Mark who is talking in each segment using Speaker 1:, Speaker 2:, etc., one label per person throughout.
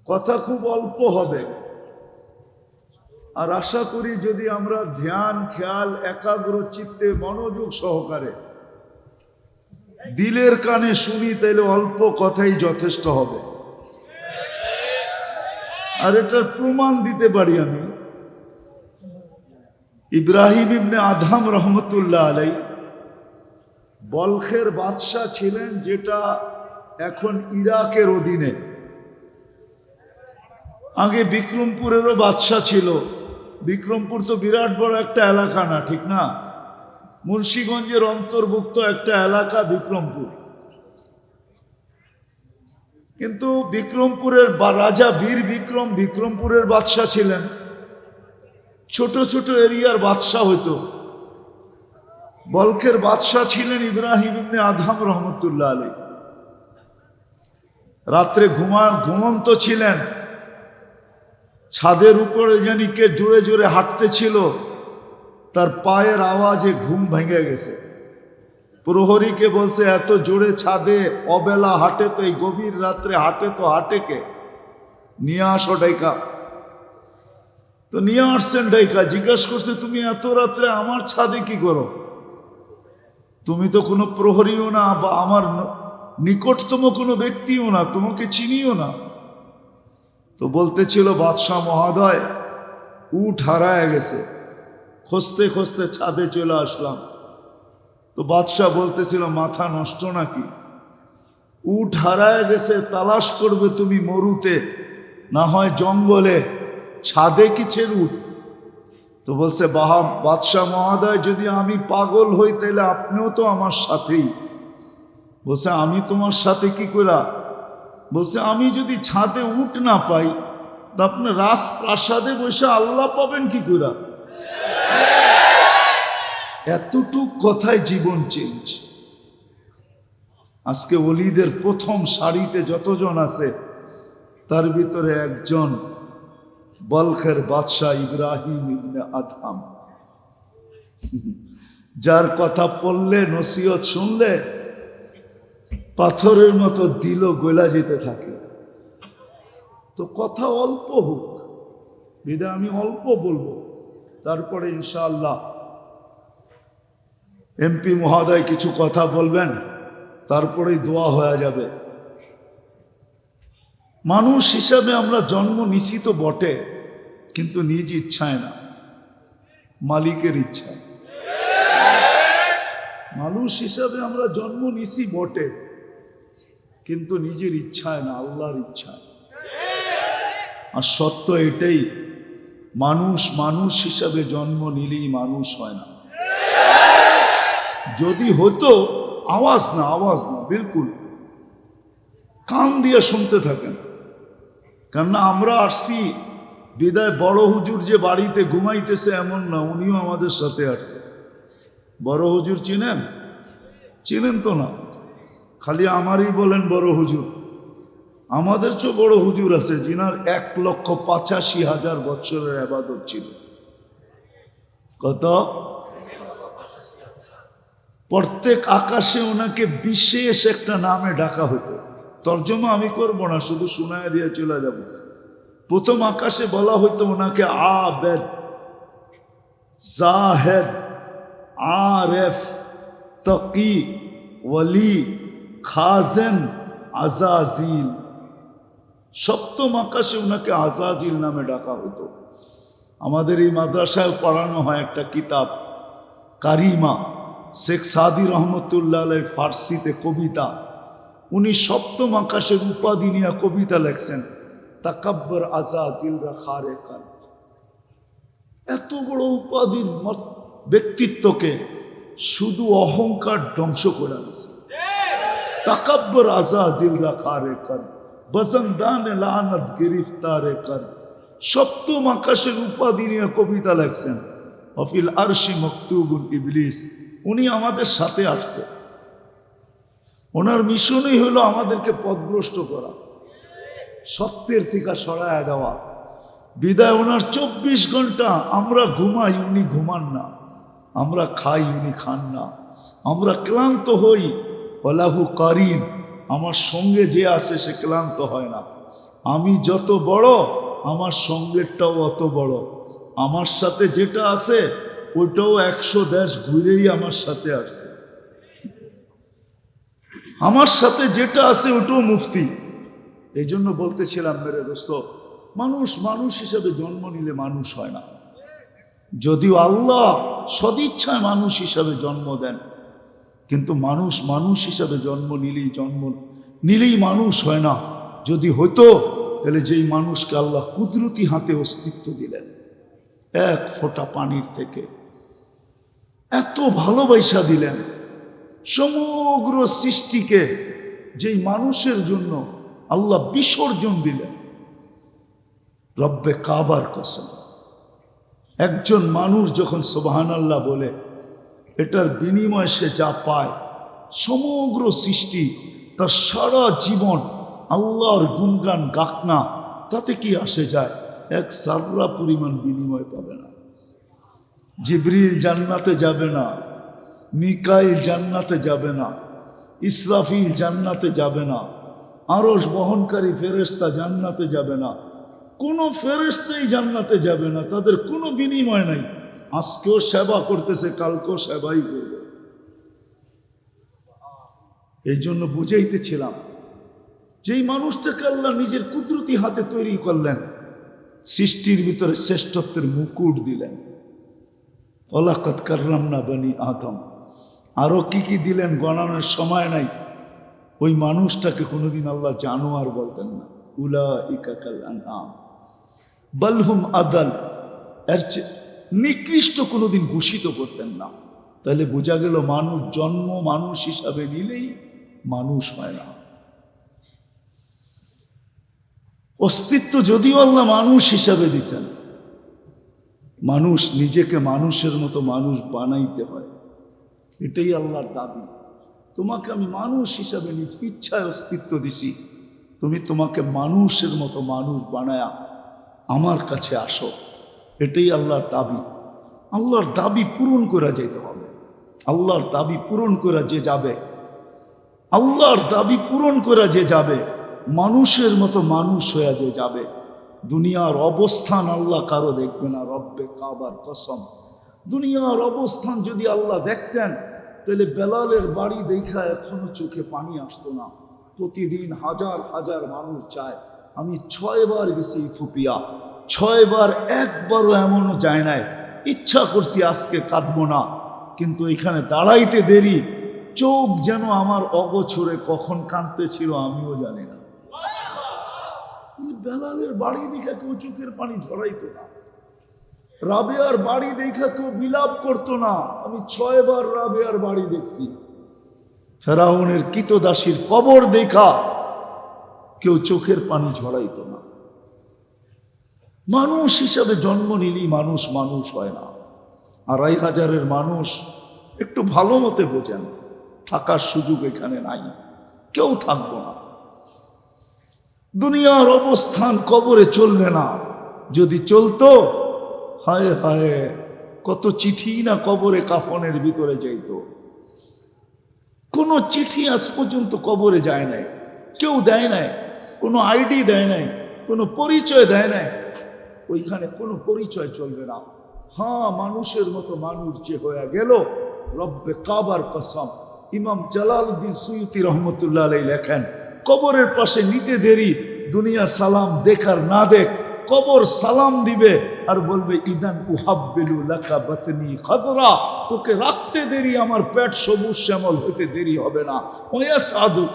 Speaker 1: কথা খুব অল্প হবে। আর আশা করি যদি আমরা ধ্যান খেয়াল একাগ্র চিত্তে মনোযোগ সহকারে দিলের কানে শুনি তাহলে অল্প কথাই যথেষ্ট হবে। আর এটার প্রমাণ দিতে পারি আমি। ইব্রাহিম ইবনে আদহাম রহমতুল্লাহ আলাই বলখের বাদশাহ ছিলেন, যেটা এখন ইরাকের অধীনে। আগে বিক্রমপুরেরও বাদশাহ ছিল। বিক্রমপুর তো বিরাট বড় একটা এলাকা না, ঠিক না? মুন্সিগঞ্জের অন্তর্ভুক্ত একটা এলাকা বিক্রমপুর। কিন্তু বিক্রমপুরের রাজা বীর বিক্রম বিক্রমপুরের বাদশাহ ছিলেন। ছোট ছোট এরিয়ার বাদশাহ হইতো। বলখের বাদশাহ ছিলেন ইব্রাহিম ইবনে আদহাম রহমতুল্লাহ আলী। রাত্রে ঘুমন্ত ছিলেন। ছাদের উপরে জানি কে জোরে জোরে হাঁটতেছিল, তার পায়ের আওয়াজে ঘুম ভেঙে গেছে। প্রহরীকে বলছে, এত জোরে ছাদে অবেলা হাঁটে তো, এই গভীর রাত্রে হাঁটে তো হাঁটে কে? নিয়ে আসো ডাইকা। তো নিয়ে আসছেন ডাইকা। জিজ্ঞাসা করছে, তুমি এত রাত্রে আমার ছাদে কি করো? তুমি তো কোনো প্রহরীও না, বা আমার নিকটতম কোনো ব্যক্তিও না, তোমাকে চিনিও না। তো বলতেছিল, বাদশাহ মহোদয়, উট হারায় গেছে, খুঁজতে খুঁজতে ছাদে চলে আসলাম। তো বাদশাহ বলতেছিল, মাথা নষ্ট নাকি? উট হারায় গেছে, তালাশ করবে তুমি মরুতে, না হয় জঙ্গলে, ছাদে কিছের উট? তো বলছে, বাদশাহ মহোদয়, যদি আমি পাগল হই তাহলে আপনিও তো আমার সাথেই। বলছে, আমি তোমার সাথে কি করা? বলছে, আমি যদি ছাদে উট না পাই, তা আপনি রাজপ্রাসাদে বসে আল্লাহ পাবেন কি করা? এতটুক কথায় জীবন চেঞ্জ। আজকে ওলিদের প্রথম সারিতে যতজন আছে, তার ভিতরে একজন বলখের বাদশাহ ইব্রাহিম ইবনে আদহাম, যার কথা পড়লে, নসিহত শুনলে পাথরের মতো দিল গলা যেতে থাকে। তো কথা অল্প হোক, বিধায় আমি অল্প বলবো। তারপরে ইনশাআল্লাহ এমপি মহোদয় কিছু কথা বলবেন, তারপরেই দোয়া হয়ে যাবে। মানুষ হিসাবে আমরা জন্ম নিছি তো বটে, কিন্তু নিজ ইচ্ছায় না, মালিকের ইচ্ছায়। মানুষ হিসাবে আমরা জন্ম নিছি বটে, কিন্তু নিজের ইচ্ছায় না, আল্লাহর ইচ্ছায়। আর সত্য এটাই, মানুষ হিসাবে জন্ম নিলেই মানুষ হয় না। যদি হতো, আওয়াজ না, বিলকুল কান দিয়ে শুনতে থাকেন। কেননা আমরা আসছি বিদায় বড় হুজুর যে বাড়িতে ঘুমাইতেছে এমন না, উনিও আমাদের সাথে আসছে। বড় হুজুর চিনেন তো না? খালি আমারই বলেন বড় হুজুর। আমাদের চেয়ে বড় হুজুর আছে, যিনার 1,85,000 বছরের ইবাদত ছিল। কত? প্রত্যেক আকাশে ওনাকে বিশেষ একটা নামে ডাকা হতো। তর্জমা আমি করব না, শুধু শোনায় দিয়ে চলে যাব। প্রথম আকাশে বলা হতো ওনাকে আবেদ, জাহেদ, আরেফ, তকি, ওয়ালি, খাজেন, আজাজিল। সপ্তম আকাশে ওনাকে আজাজিল নামে ডাকা হতো। আমাদের এই মাদ্রাসায় পড়ানো হয় একটা কিতাব কারিমা, শেখ সাদি রহমতুল্লাহ আলাইহির ফার্সিতে কবিতা। উনি সপ্তম আকাশের উপাধি নিয়ে কবিতা লেখছেন, তাকাব্বর আজাজিল রাখারে কাল। এত বড় উপাধির ব্যক্তিত্বকে শুধু অহংকার ধ্বংস করে দিয়েছে। তাকাব্বর আজাজিল রাখারে কাল, বজনদান লানত গিরফতারে কাল। সপ্তম আকাশের উপাধি নিয়ে কবিতা লেখছেন। অফিল আরশি মকতুবুল ইবলিস। উনি আমাদের সাথে আসছে। ওনার মিশনই হলো আমাদেরকে পথভ্রষ্ট করা, সত্যের থেকে সরায় দেওয়া। বিদায় ওনার 24 ঘন্টা আমরা ঘুমাই, উনি ঘুমান না। আমরা খাই, উনি খান না। আমরা ক্লান্ত হই, ওয়ালাহু কারিন, আমার সঙ্গে যে আছে সে ক্লান্ত হয় না। আমি যত বড় আমার সঙ্গেরটাও অত বড়, আমার সাথে যেটা আছে ওইটাও 100 দেশ ঘুরেই আমার সাথে আসছে, আমার সাথে যেটা আছে ওটাও মুফতি। এই জন্য বলতেছিলাম মেরে দোস্ত, মানুষ মানুষ হিসেবে জন্ম নিলে মানুষ হয় না। যদিও আল্লাহ সদিচ্ছায় মানুষ হিসাবে জন্ম দেন, কিন্তু মানুষ মানুষ হিসাবে জন্ম নিলেই মানুষ হয় না। যদি হতো তাহলে যেই মানুষকে আল্লাহ কুদরতি হাতে অস্তিত্ব দিলেন, এক ফোঁটা পানির থেকে এত ভালোবাসা দিলেন, সমগ্র সৃষ্টিকে যেই মানুষের জন্য আল্লাহ বিসর্জন দিলেন, রব্বে কাবার কসম, একজন মানুষ যখন সুবহানাল্লাহ বলে এটার বিনিময়ে সে যা পায়, সমগ্র সৃষ্টি তার সারা জীবন আল্লাহর গুণগান গাক না, তাতে কি আসে যায়? এক সাররা পরিমাণ বিনিময় পাবে না। জিবরিল জান্নাতে যাবে না, মিকাইল জান্নাতে যাবে না, ইসরাফিল জান্নাতে যাবে না, আরশ বহনকারী ফেরেশতা জান্নাতে যাবে না, কোনো ফেরেশতাই জান্নাতে যাবে না, তাদের কোনো বিনিময় নাই। আজকেও সেবা করতেছে, কালকেও সেবাই করবে। এই জন্য বুঝাইতেছিলাম, যেই মানুষটাকে আল্লাহ নিজের কুদরতি হাতে তৈরি করলেন, সৃষ্টির ভিতরে শ্রেষ্ঠত্বের মুকুট দিলেন, ওয়ালাকাদ কাররামনা বনি আদম, আরো কি কি দিলেন গণানোর সময় নাই। ওই মানুষটাকে কোনোদিন আল্লাহ জানোয়ার বলতেন না, উলাইকা কাল আনআম বাল হুম আদাল, এর নিকৃষ্ট কোনোদিন ঘোষিত করতেন না। তাহলে বোঝা গেল মানুষ জন্ম মানুষ হিসাবে নিলেই মানুষ হয় না। অস্তিত্ব যদিও আল্লাহ মানুষ হিসাবে দিছেন, মানুষ নিজেকে মানুষের মতো মানুষ বানাইতে হয়, এটাই আল্লাহর দাবি। তোমাকে আমি মানুষ হিসাবে নিজ ইচ্ছায় অস্তিত্ব দিছি, তুমি তোমাকে মানুষের মতো মানুষ বানায়া আমার কাছে আসো, এটাই আল্লাহর দাবি। আল্লাহর দাবি পূরণ করা যেতে হবে। আল্লাহর দাবি পূরণ করা যে যাবে, আল্লাহর দাবি পূরণ করা যে যাবে, মানুষের মতো মানুষ হয়ে যে যাবে, দুনিয়ার অবস্থান আল্লাহ কারো দেখবে না। রব্বে কাবার কসম, দুনিয়ার অবস্থান যদি আল্লাহ দেখতেন তাহলে বেলালের বাড়ি দেখা এখনো চোখে পানি আসতো না। প্রতিদিন হাজার হাজার মানুষ যায়। আমি 6 বার গেছি ইথিওপিয়া, 6 বার একবারও এমনও যায় নাই ইচ্ছা করছি আজকে কাঁদবো না, কিন্তু এখানে দাঁড়াইতে দেরি, চোখ যেন আমার অগোছরে কখন কাঁদতে ছিল আমিও জানি না। বেলালের বাড়ি দেখা কেউ চোখের পানি ঝরাইতো না, রাবেয়ার বাড়ি দেখা কেউ বিলাপ করতো না। আমি 6 বার রাবেয়ার বাড়ি দেখছি। ফেরাউনের কৃতদাসীর কবর দেখা কেউ চোখের পানি ঝরাইতো না। মানুষ হিসাবে জন্ম নিলেই মানুষ মানুষ হয় না। 2,500 মানুষ একটু ভালো মতে বোঝেন, থাকার সুযোগ এখানে নাই, কেউ থাকবো না। দুনিয়ার অবস্থান কবরে চলবে না। যদি চলতো, হায় হায় কত চিঠি না কবরে কাফনের ভিতরে যাইত। কোনো চিঠি আজ পর্যন্ত কবরে যায় নাই, কেউ দেয় নাই, কোনো আইডি দেয় নাই, কোনো পরিচয় দেয় নাই। ওইখানে কোনো পরিচয় চলবে না। হ্যাঁ, মানুষের মতো মানুষ যে হয়ে গেল, রব্বে কাবার কসম, ইমাম জালালউদ্দিন সুয়ুতি রহমতুল্লাহ আলাইহি লেখেন, কবরের পাশে নিতে দেরি, দুনিয়া সালাম দেখার না দেখ, কবর সালাম দিবে আর বলবে ইদান উহাব্বিলু লাকা বাতনি খাদরা, তোকে রাখতে দেরি, আমার পেট সবুজ শ্যামল হতে দেরি হবে না। ওয়াসাদু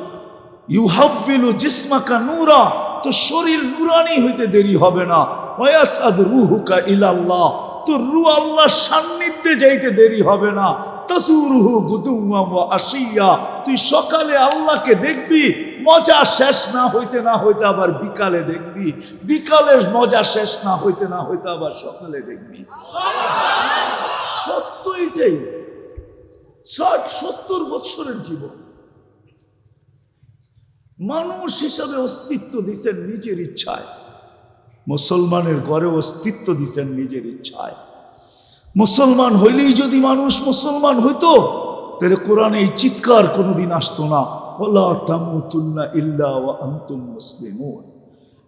Speaker 1: ইউহাব্বিলু জিসমাকা নূরা, তো শরীর নুরানি হইতে দেরি হবে না। ওয়াসাদ রুহুকা ইলাল্লাহ, তো রূহ আল্লাহর সান্নিধ্যে যাইতে দেরি হবে না। তাসুরুহু গুদুওয়া ওয়া আশিয়া, তুই সকালে আল্লাহকে দেখবি, মজা শেষ না হইতে আবার বিকালে দেখবি, বিকালের মজা শেষ না হইতে আবার সকালে দেখবি। সত্য এটাই। 60-70 বছরের জীবন মানুষ হিসাবে অস্তিত্ব দিচ্ছেন নিজের ইচ্ছায়। মুসলমানের ঘরে অস্তিত্ব দিচ্ছেন নিজের ইচ্ছায়। মুসলমান হইলেই যদি মানুষ মুসলমান হইতো, তাহলে কোরআনে এই চিৎকার কোনোদিন আসতো না, ওয়ালা তামুতুন্না ইল্লা ওয়া আনতুম মুসলিমুন।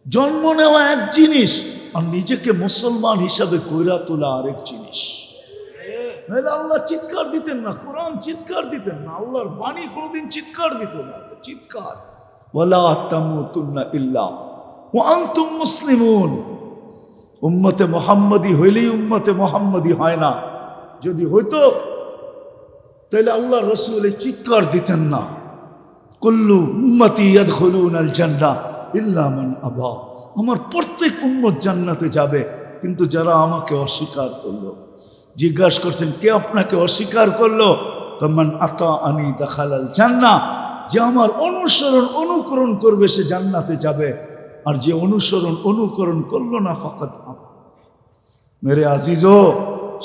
Speaker 1: জন্ম নেওয়া এক জিনিস, আর নিজেকে মুসলমান হিসাবে কইরা তোলা আরেক জিনিস। নাহলে আল্লাহ চিৎকার দিতেন না, কোরআন চিৎকার দিতেন না, আল্লাহর বাণী কোনোদিন চিৎকার দিত না। চিৎকার ওয়ালা তামুতুন্না ইল্লা ওয়া আনতুম মুসলিমুন। উম্মতে মুহাম্মাদি হইলেই উম্মতে মুহাম্মাদি হয় না। যদি হইতো তাহলে আল্লাহ রাসূল চিৎকার দিতেন না, কুল্লু উম্মতি ইয়াদখুলুনাল জান্নাহ ইল্লা মান আবা। আমার প্রত্যেক উম্মত জান্নাতে যাবে, কিন্তু যারা আমাকে অস্বীকার করলো। জিজ্ঞাসা করছেন, কে আপনাকে অস্বীকার করলো? মান আতাআনি দাখালাল জান্নাহ। যে আমার অনুসরণ অনুকরণ করবে সে জান্নাতে যাবে, আর যে অনুসরণ অনুকরণ করলো না ফাকাদ আবা। মেরে আজিজো,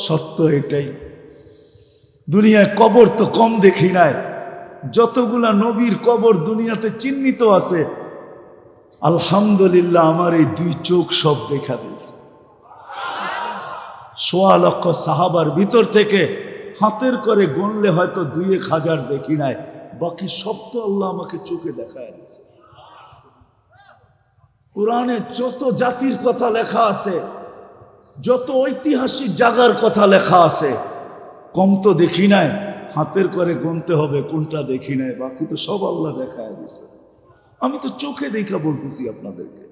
Speaker 1: সত্য এটাই। দুনিয়ায় কবর তো কম দেখি নাই, যতগুলা নবীর কবর দুনিয়াতে চিহ্নিত আছে, আলহামদুলিল্লাহ আমার এই দুই চোখ সব দেখা দিয়েছে। ১৬ লক্ষ সাহাবার ভিতর থেকে হাতের করে গণলে হয়তো ২-১ হাজার দেখি নাই, বাকি সব তো আল্লাহ আমাকে চোখে দেখায় দিয়েছে। কোরআনে যত জাতির কথা লেখা আছে, যত ঐতিহাসিক জায়গার কথা লেখা আছে, কম তো দেখি নাই। হাতের করে গুনতে হবে কোনটা দেখি নাই, বাকি তো সব আল্লাহ দেখায় দিয়েছে। আমি তো চোখে দেখা বলতেছি আপনাদেরকে,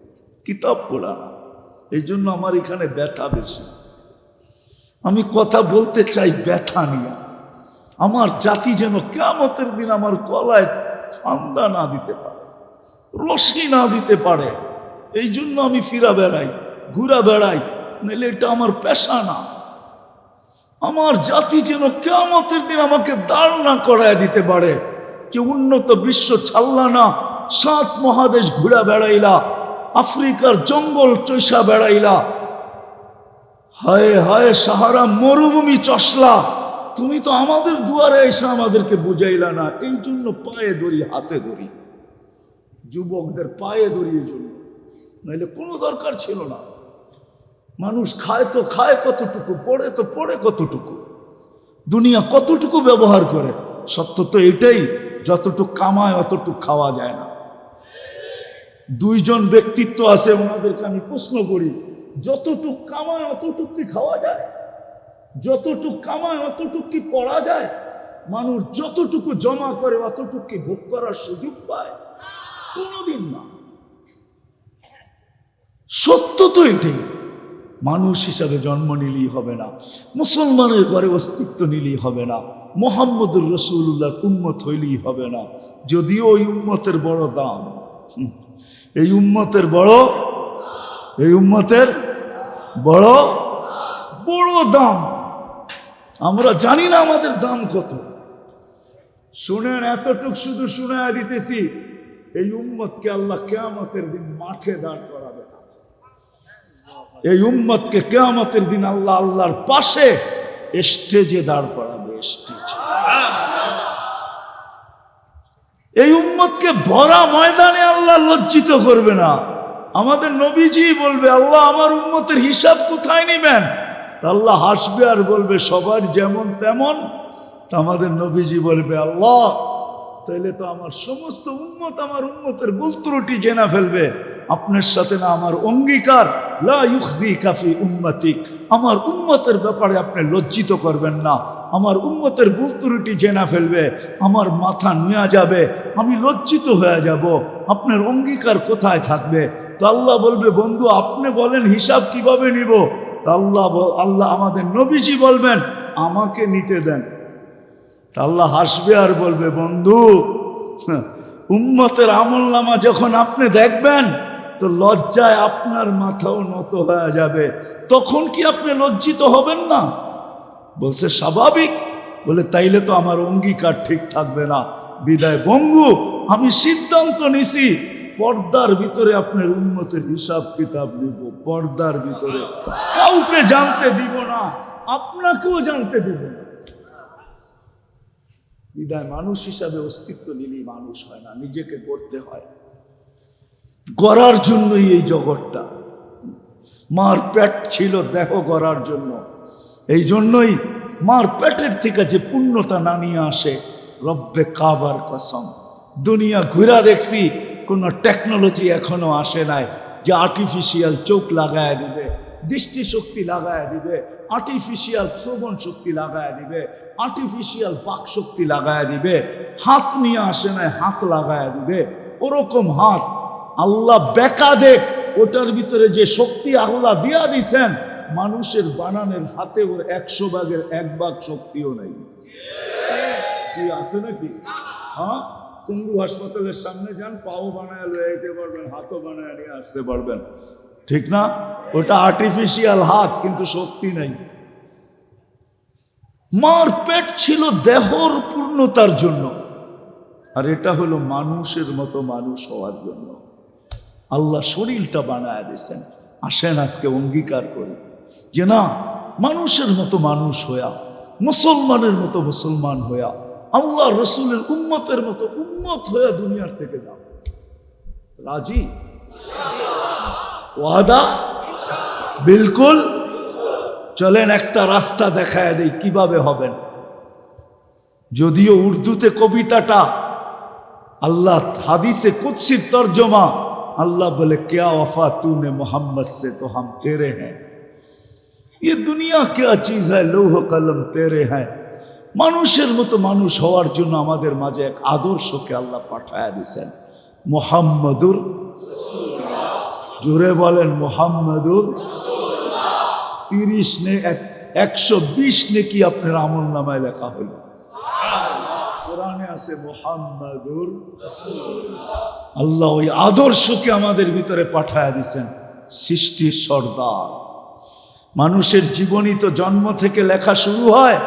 Speaker 1: কিতাব পড়া। এই জন্য আমার এখানে ব্যথা বেশি। আমি কথা বলতে চাই ব্যথা নিয়ে। আমার জাতি যেন কিয়ামতের দিন আমার গলায় ফান্দা না দিতে পারে, রশি না দিতে পারে। এই জন্য আমি ফিরা বেড়াই, ঘুরা বেড়াই, নাহলে এটা আমার পেশা না। আমার জাতি যেন কিয়ামতের দিন আমাকে দাঁড় না করায় দিতে পারে। যে উন্নত বিশ্ব ছাড়লা না, ৭ মহাদেশ ঘুরা বেড়াইলা, আফ্রিকার জঙ্গল চৈসা বেড়াইলা, হায় হায় সাহারা মরুভূমি চষলা, তুমি তো আমাদের দুয়ারে এসে আমাদেরকে বুঝাইলা না। এই জন্য পায়ে ধরি, হাতে ধরি, যুবকদের পায়ে ধরি এই জন্য, নাহলে কোনো দরকার ছিল না। মানুষ খায় তো খায় কতটুকু, পড়ে তো পড়ে কতটুকু, দুনিয়া কতটুকু ব্যবহার করে। সত্য তো এটাই, যতটুকু কামায় অতটুকু খাওয়া যায় না। ২ জন ব্যক্তিত্ব আছে, ওনাদেরকে আমি প্রশ্ন করি, যতটুক কামায় অতটুক কি খাওয়া যায়? যতটুক কামায় অতটুক কি পড়া যায়? মানুষ যতটুকু জমা করে অতটুক কি ভোগ করার সুযোগ পায়? কোনোদিন না। সত্য তো এটাই। মানুষ হিসাবে জন্ম নিলেই হবে না, মুসলমানের ঘরে অস্তিত্ব নিলেই হবে না, মুহাম্মদুর রাসূলুল্লাহর উম্মত হইলেই হবে না। যদিও ওই উম্মতের বড় দাম, এই উম্মতের বড় বড় বড় দাম। আমরা জানি না আমাদের দাম কত। শুনেন, এতটুক শুধু শুনায়া দিতেছি, এই উম্মতকে আল্লাহ কিয়ামতের দিন মাঠে দাঁড় করাবে না। এই উম্মতকে কিয়ামতের দিন আল্লাহ আল্লাহর পাশে স্টেজে দাঁড় করাবে, স্টেজে। এই উম্মতকে ভরা ময়দানে আল্লাহ লজ্জিত করবে না। আমাদের নবীজি বলবে, আল্লাহ আমার উম্মতের হিসাব কোথায় নেবেন? তা আল্লাহ হাসবে আর বলবে, সবার যেমন তেমন। তা আমাদের নবীজি বলবে, আল্লাহ তাইলে তো আমার সমস্ত উম্মত আমার উম্মতের ভুল ত্রুটি জেনে ফেলবে। আপনার সাথে না আমার অঙ্গীকার, লা ইউখজিকা ফি উম্মতিক, আমার উম্মতের ব্যাপারে আপনি লজ্জিত করবেন না। আমার উম্মতের ভুল ত্রুটি জেনে ফেলবে, আমার মাথা নুয়ে যাবে, আমি লজ্জিত হয়ে যাব। আপনার অঙ্গীকার কোথায় থাকবে? তা আল্লাহ বলবে, বন্ধু আপনি বলেন হিসাব কিভাবে নিব? তা আল্লাহ আমাদের নবীজি বলবেন, আমাকে নিতে দেন। তা আল্লাহ হাসবে আর বলবে, বন্ধু উম্মতের আমলনামা যখন আপনি দেখবেন তো লজ্জায় আপনার মাথাও নত হয়ে যাবে। তখন কি আপনি লজ্জিত হবেন না? বলছে স্বাভাবিক। বলে তাইলে তো আমার অঙ্গীকার ঠিক থাকবে না। বিদায় বঙ্গু, আমি সিদ্ধান্ত নিছি পর্দার ভিতরে আপনার উম্মতের হিসাব কিতাব নিব, পর্দার ভিতরে, কাউকে জানতে দিব না, আপনাকেও জানতে দিব না। বিদায় মানুষ হিসাবে অস্তিত্ব নিলেই মানুষ হয় না, নিজেকে গড়তে হয়। গড়ার জন্যই এই জগৎটা। মার পেট ছিল দেহ গড়ার জন্য। এই জন্যই মার পেটের থেকে যে পূর্ণতা না নিয়ে আসে, রব্বে কাবার কসম, দুনিয়া ঘুরা দেখছি, কোনো টেকনোলজি এখনো আসে নাই। যে আর্টিফিশিয়াল চোখ লাগায় দিবে, দৃষ্টিশক্তি লাগায় দিবে, আর্টিফিশিয়াল শ্রবণ শক্তি লাগায় দিবে, আর্টিফিশিয়াল বাক শক্তি লাগায় দিবে। হাত নিয়ে আসে না, হাত লাগায় দিবে। ওরকম হাত আল্লাহ বেকা দেখ, ওটার ভিতরে যে শক্তি আল্লাহ দিয়া দিছেন, মানুষের বানানের হাতে ওর 100 ভাগের 1 ভাগ শক্তিও নেই। কি আছে নাকি? হ্যাঁ, কুঙ্গু হাসপাতালের সামনে যান, পাও বানায় লয়ে যেতে পারবেন, হাতও বানায় নিয়ে আসতে পারবেন, ঠিক না? ওটা আর্টিফিশিয়াল হাত, কিন্তু শক্তি নাই। মার পেট ছিল দেহর পূর্ণতার জন্য, আর এটা হলো মানুষের মতো মানুষ হওয়ার জন্য। আল্লাহ শরীরটা বানায় দিয়েছেন। আসেন আজকে অঙ্গীকার করি যে না, মানুষের মতো মানুষ হইয়া, মুসলমানের মতো মুসলমান হইয়া, আল্লাহ রসুলের উম্মতের মতো উম্মত হইয়া দুনিয়ার থেকে যাও। রাজি? ওয়াদা? বিলকুল। চলেন একটা রাস্তা দেখায় দেই কিভাবে হবেন। যদিও উর্দুতে কবিতাটা, আল্লাহ হাদিসে কুদসির তর্জমা, अल्लाह बोले क्या वफा तूने मोहम्मद से तो हम तेरे हैं, ये दुनिया क्या चीज है, लौह कलम तेरे हैं। মানুষের মতো মানুষ হওয়ার জন্য আমাদের মাঝে এক আদর্শকে আল্লাহ পাঠায়া দিয়েছেন, মুহাম্মাদুর রাসূলুল্লাহ। জোরে বলেন মুহাম্মাদুর রাসূলুল্লাহ। 30 নে 120 নেকি আপনার আমল নামায় লেখা হলো। কোরআনে আছে মুহাম্মাদুর রাসূলুল্লাহ। আল্লাহ ওই আদর্শকে আমাদের ভিতরে পাঠায়া দিয়েছেন। সৃষ্টির সর্দার মানুষের জীবনী তো জন্ম থেকে লেখা শুরু হয়,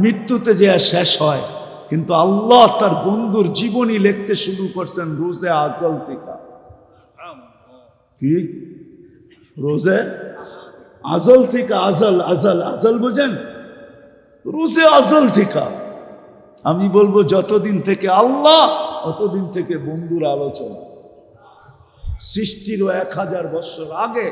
Speaker 1: মৃত্যুতে যে শেষ হয়, কিন্তু আল্লাহ তার বন্ধুর জীবনী লিখতে শুরু করছেন রোজে আজল থেকে। কি রোজে আজল থেকে? আজল আজল আজল বুঝেন? রোজে আজল থেকে। আমি বলবো যতদিন থেকে আল্লাহ, ততদিন থেকে বন্ধুর আলোচনা। সৃষ্টিরও 1000 বছর আগে,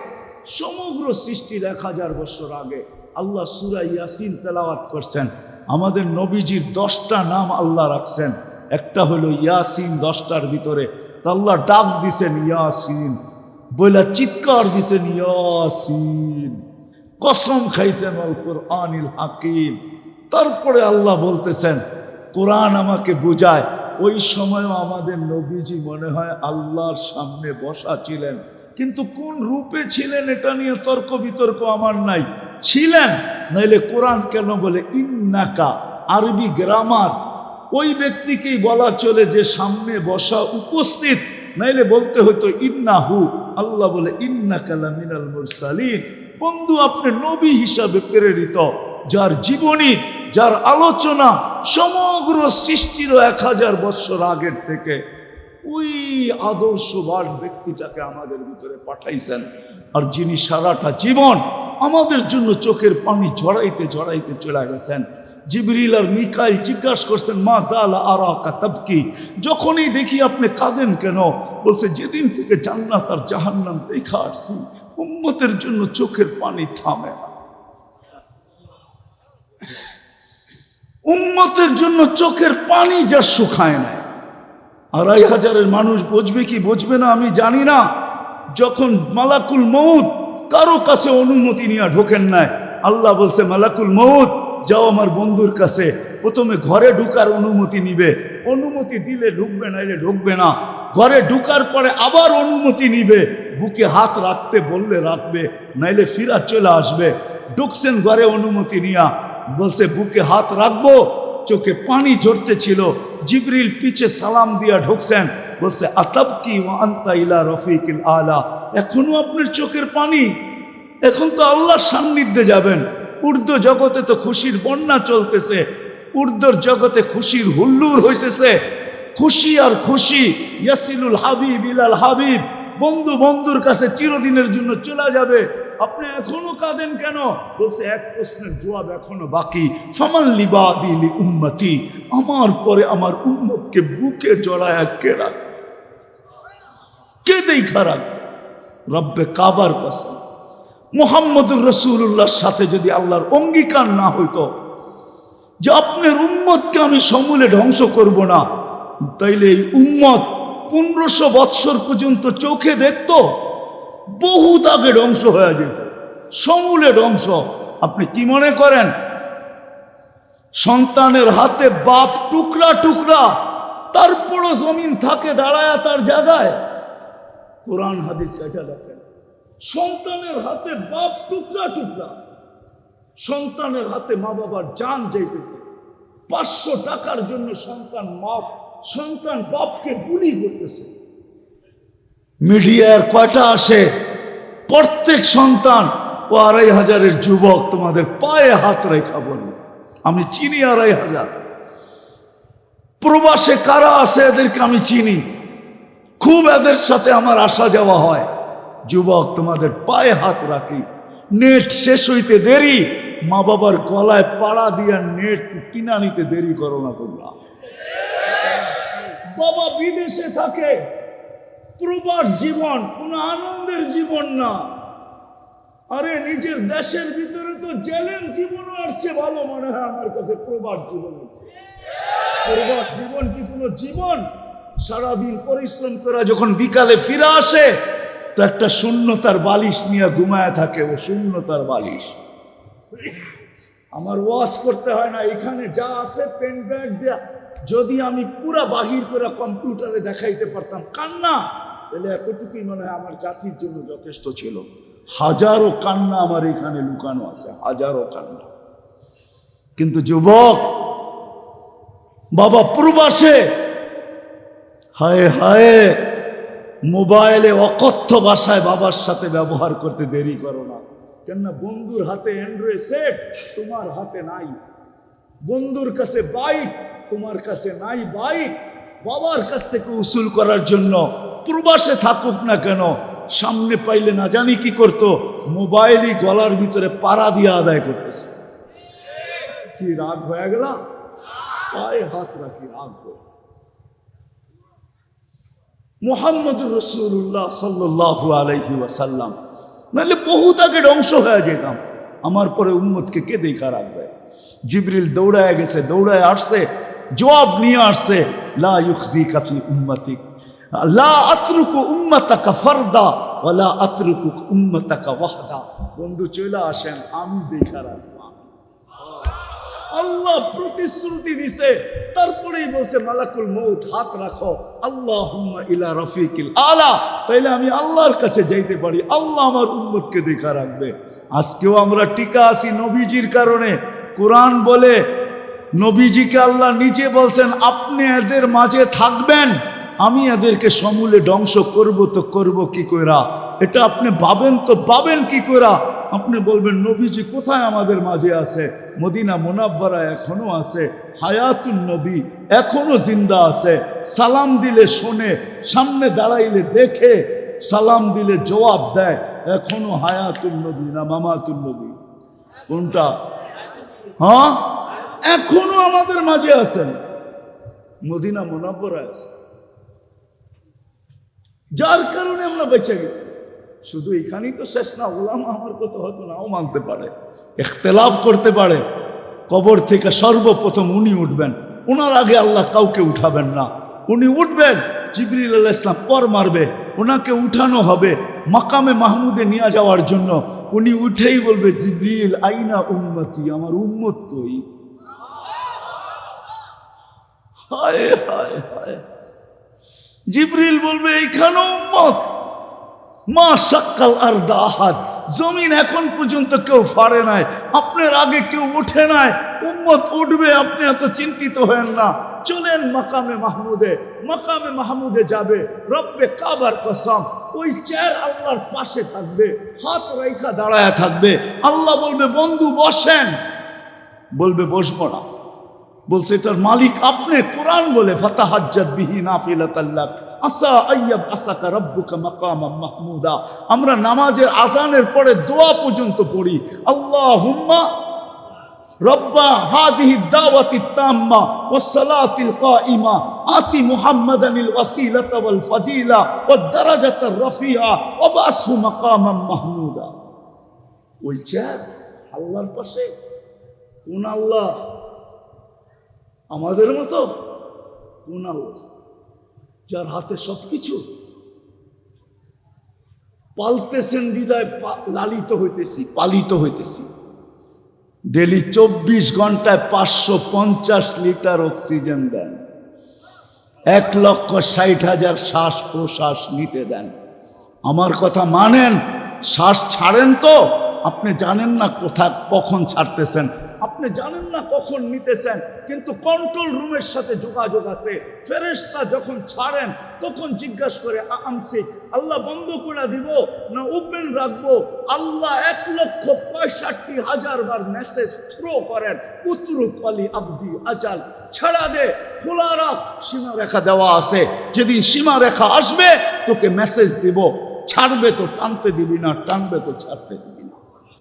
Speaker 1: সমগ্র সৃষ্টির 1000 বছর আগে আল্লাহ সূরা ইয়াসিন তেলাওয়াত করছেন। আমাদের নবীজির 10টা নাম আল্লাহ রাখছেন, একটা হলো ইয়াসিন। 10টার ভিতরে তো আল্লাহ ডাক দিছেন ইয়াসিন, বইলা চিৎকার দিছেন ইয়াসিন, কসম খাইছেন আল কুরআনিল হাকিম। তারপরে আল্লাহ বলতেছেন কোরআন আমাকে বুঝায়। ওই সময়ও আমাদের নবীজি মনে হয় আল্লাহর সামনে বসা ছিলেন, কিন্তু কোন রূপে ছিলেন এটা নিয়ে তর্ক বিতর্ক আমার নাই। ছিলেন, নাইলে কোরআন কেন বলে ইন্নাকা? আরবি গ্রামার ওই ব্যক্তিকেই বলা চলে যে সামনে বসা উপস্থিত, নাইলে বলতে হতো ইন্নাহু। আল্লাহ বলে ইন্নাকা লামিনাল মুরসালিন, বন্ধু আপনি নবী হিসাবে প্রেরিত, যার জীবনী, যার আলোচনা সমগ্র সৃষ্টির 1000 বছর আগের থেকে ওই আদর্শবান ব্যক্তিটাকে আমাদের ভিতরে পাঠাইছেন। আর যিনি সারাটা জীবন আমাদের জন্য চোখের পানি ঝরাইতে ঝরাইতে চলে গেছেন। জিবরিল আর মিকাইল জিজ্ঞাসা করছেন মা জালা আরাকা তাবকি, যখনই দেখি আপনি কাঁদেন কেন? বলছে যেদিন থেকে জান্নাত আর জাহান্নাম দেখা আসছি, উম্মতের জন্য চোখের পানি থামে না। উম্মতের জন্য চোখের পানি যা শুকায় না। 2500 মানুষ বুঝবে কি বুঝবে না আমি জানি না। যখন মালাকুল মউত কারো কাছে অনুমতি নিয়ে ঢোকেন নাই, আল্লাহ বলছে মালাকুল মউত যাও আমার বন্ধুর কাছে, প্রথমে ঘরে ঢুকার অনুমতি নিবে, অনুমতি দিলে ঢুকবে, নাইলে ঢুকবে না। ঘরে ঢুকার পরে আবার অনুমতি নিবে, বুকে হাত রাখতে বললে রাখবে, নাইলে ফিরা চলে আসবে। ঢুকছেন ঘরে অনুমতি নিয়া, বলছে বুকে হাত রাখবো, চোখে পানি ঝরতে ছিল। জিবরিল পিছে সালাম দিয়া ঢুকছেন, বলছে আতাবকি ওয়া আনতা ইলা রফিকিল আলা, এখনো আপনার চোখের পানি? এখন তো আল্লাহর সান্নিধ্যে যাবেন। উর্দু জগতে তো খুশির বন্যা চলতেছে, উর্দুর জগতে খুশির হুল্লুর হইতেছে। খুশি আর খুশি, ইয়াসিলুল হাবিব ইলাল হাবিব, বন্ধু বন্ধুর কাছে চিরদিনের জন্য চলে যাবে। আপনি এখনো কাঁদেন কেন? বলছে এক প্রশ্নের জবাব এখনো বাকি। ফামান লিবাদি লি উম্মতি, আমার পরে আমার উম্মতকে বুকে জড়ায়া কে রাখবে? কে দেখা রাখবে? রব্বে কাবার কসম, মুহাম্মদুর রাসূলুল্লাহর সাথে যদি আল্লাহর অঙ্গীকার না হইতো যে আপনার উম্মতকে আমি সমূলে ধ্বংস করব না, তাইলে এই উম্মত 1500 বৎসর পর্যন্ত চোখে দেখতো। বহুত আগে ধ্বংস হয়ে যেত, সমূলে ধ্বংস। আপনি কি মনে করেন সন্তানের হাতে বাপ টুকরা টুকরা, তারপরও জমিন থাকে দাঁড়ায় তার জায়গায়? কোরআন হাদিস এটা দেখেন, সন্তানের হাতে বাপ টুকরা টুকরা, সন্তানের হাতে মা বাবার জান যাইতেছে। 500 টাকার জন্য সন্তান বাপকে গুলি করতেছে। মিডিয়ার কয়টা আসে, প্রত্যেক সন্তান ও 2500-এর যুবক তোমাদের পায়ে হাত রেখা বলি। আমি চিনি 2500। প্রবাসে কারা আছে এদেরকে আমি চিনি, খুব এদের সাথে আমার আসা যাওয়া হয়। যুবক তোমাদের পায়ে হাত রাখি, নেট শেষ হইতে দেরি, মা বাবার গলায় পাড়া দিয়া নেট কিনা নিতে দেরি করো না তোমরা। বাবা বিদেশে থাকে, প্রবাস জীবন কোনো আনন্দের জীবন না। আরে নিজের দেশের ভিতরে তো জেলের জীবনও আসছে ভালো মনে হয় আমার কাছে প্রবাস জীবন। প্রবাস জীবন কি কোনো জীবন? সারাদিন পরিশ্রম করে যখন বিকালে ফিরে আসে তো একটা শূন্যতার বালিশ নিয়ে ঘুমায় থাকে, ও শূন্যতার বালিশ। আমার ওয়াশ করতে হয় না, এখানে যা আছে পেন ব্যাগ দেয়া, যদি আমি পুরা বাহির করে কম্পিউটারে দেখাইতে পারতাম কান্না, তাহলে এতটুকুই মনে হয় আমার জাতির জন্য যথেষ্ট ছিল। হাজারো কান্না আমার এখানে লুকানো আছে, হাজারো কান্না। কিন্তু যুবক বাবা প্রবাসে, হায় হায়, মোবাইলে অকথ্য ভাষায় বাবার সাথে ব্যবহার করতে দেরি করো না। কেননা বন্ধুর হাতে অ্যান্ড্রয়েড সেট, তোমার হাতে নাই। বন্ধুর কাছে বাইক, তোমার কাছে নাই বাইক। বাবার কাছ থেকে উসুল করার জন্য প্রবাসে থাকুক না কেন, সামনে পাইলে না জানি কি করতো, মোবাইলই গলার ভিতরে পাড়া দিয়ে আদায় করতেছে। কি রাগ হয়ে গেল? পায়ে হাত রাখি, রাগ হয়ে। মুহাম্মদুর রাসূলুল্লাহ সাল্লাল্লাহু আলাইহি ওয়াসাল্লাম, নাহলে বহুত আগে ধ্বংস হয়ে যেতাম। আমার পরে উম্মতকে কে দেখা রাখবে? জিবরিল দৌড়ায় গেছে, দৌড়ায় আসছে, জবাব নিয়ে আসছে, লা ইউখজিকা ফি উম্মতিক, লা আতরুকু উম্মাতাকা ফারদা ওয়া লা আতরুকু উম্মাতাকা ওয়াহদা। বন্ধু চলে আসেন, আমি দেখা রাখবো। আল্লাহ প্রতিশ্রুতি দিছে, তারপরেই বলছে মালাকুল মউত হাত রাখো, আল্লাহুম্মা ইলা রাফিকিল আলা, তাইলে আমি আল্লাহর কাছে যাইতে পারি, আল্লাহ আমার উম্মতকে দেখা রাখবে। আজকেও আমরা টিকা আছি নবীজির কারণে। কোরআন বলে নবীজিকে আল্লাহ নিজে বলছেন আপনি এদের মাঝে থাকবেন, আমি এদেরকে সমূলে ধ্বংস করব, তো করব কি কইরা? এটা আপনি ভাবেন তো পাবেন কি কইরা? আপনি বলবেন নবীজি কোথায় আমাদের মাঝে আছে? মদিনা মুনাব্বারা এখনো আছে, হায়াতুন নবী এখনো জিন্দা আছে। সালাম দিলে শোনে, সামনে দাঁড়াইলে দেখে, সালাম দিলে জবাব দেয়। এখনো হায়াতুন নবী না মামাতুন নবী? কোনটা? হ্যাঁ, এখনো আমাদের মাঝে আছেন, মদিনা মুনাব্বারা আছে, যার কারণে আমরা বেঁচে গেছি। শুধু এখানেই তো শেষ না, ওলামা আমার কথা হয়তো নাও মানতে পারে, ইখতিলাফ করতে পারে। কবর থেকে সর্বপ্রথম উনি উঠবেন, ওনার আগে আল্লাহ কাউকে উঠাবেন না। উনি উঠবেন, জিবরিল আলাইহিস সালাম পর মারবে, ওনাকে উঠানো হবে মাকামে মাহমুদে নিয়ে যাওয়ার জন্য। উনি উঠেই বলবে জিবরিল আইনা উম্মতি, আমার উম্মত কই? হায় হায় হায়, জিবরিল বলবে এইখানে উম্মত। মা শাক্কাল আরদা আহাদ, জমিন এখন পর্যন্ত কেউ ফাড়ে নাই, আপনার আগে কেউ ওঠে নাই, উম্মত উঠবে, আপনি এত চিন্তিত হয়েন না। চলেন মাকামে মাহমুদে, মাকামে মাহমুদে যাবে, রব্বে কাবার কসম, ওই চেয়ার আল্লাহর পাশে থাকবে, হাত রেখা দাঁড়ায় থাকবে। আল্লাহ বলবে বন্ধু বসেন, বলবে বসবো না। বলছে এটার মালিক আপনি। কোরআন বলে ফাতাহাজ্জাত বিহি নাফিলাতাল লাক আসা আইয়াব আসাকা রাব্বুকা মাকামাম মাহমুদা। আমরা নামাজের আজানের পরে দোয়া পর্যন্ত পড়ি, আল্লাহুম্মা রব্বা হাদিহি দাওয়াতিত তাম্মা ওয়াস সালাতিল কাইমা আতি মুহাম্মাদানিল ওয়াসিলাতা ওয়াল ফাদিলা ওয়াদ দারাজাতার রাফিআ ওয়া বাসহু মাকামাম মাহমুদা। ওই চেয়ার আল্লাহর পাশে। কোন আল্লাহ? আমাদের মতো? কোন আল্লাহ? যার হাতে সবকিছু। পালতেছেন বিদায় লালিত হইতেছি, পালিত হইতেছি। ডেলি 24 ঘন্টায় 550 লিটার অক্সিজেন দেন, 1,60,000 শ্বাস প্রশ্বাস নিতে দেন। আমার কথা মানেন, শ্বাস ছাড়েন তো, আপনি জানেন না কোথায় কখন ছাড়তেছেন, আপনি জানেন না কখন নিতেছেন, কিন্তু কন্ট্রোল রুমের সাথে যোগাযোগ আছে। ফেরেশতা যখন ছাড়েন তখন জিজ্ঞাসা করে আমসিক, আল্লাহ বন্ধ করে দিব না ওপেন রাখবো? আল্লাহ 1,65,000 বার মেসেজ থ্রো করেন, উতরুক আলী আব্দি আজাল, ছাড়া দে, খোলা রাখ, সীমা রেখা দেওয়া আছে। যেদিন সীমা রেখা আসবে তোকে মেসেজ দিব, ছাড়বে তো টানতে দিবি না, টানবে তো ছাড়তে দিবি না।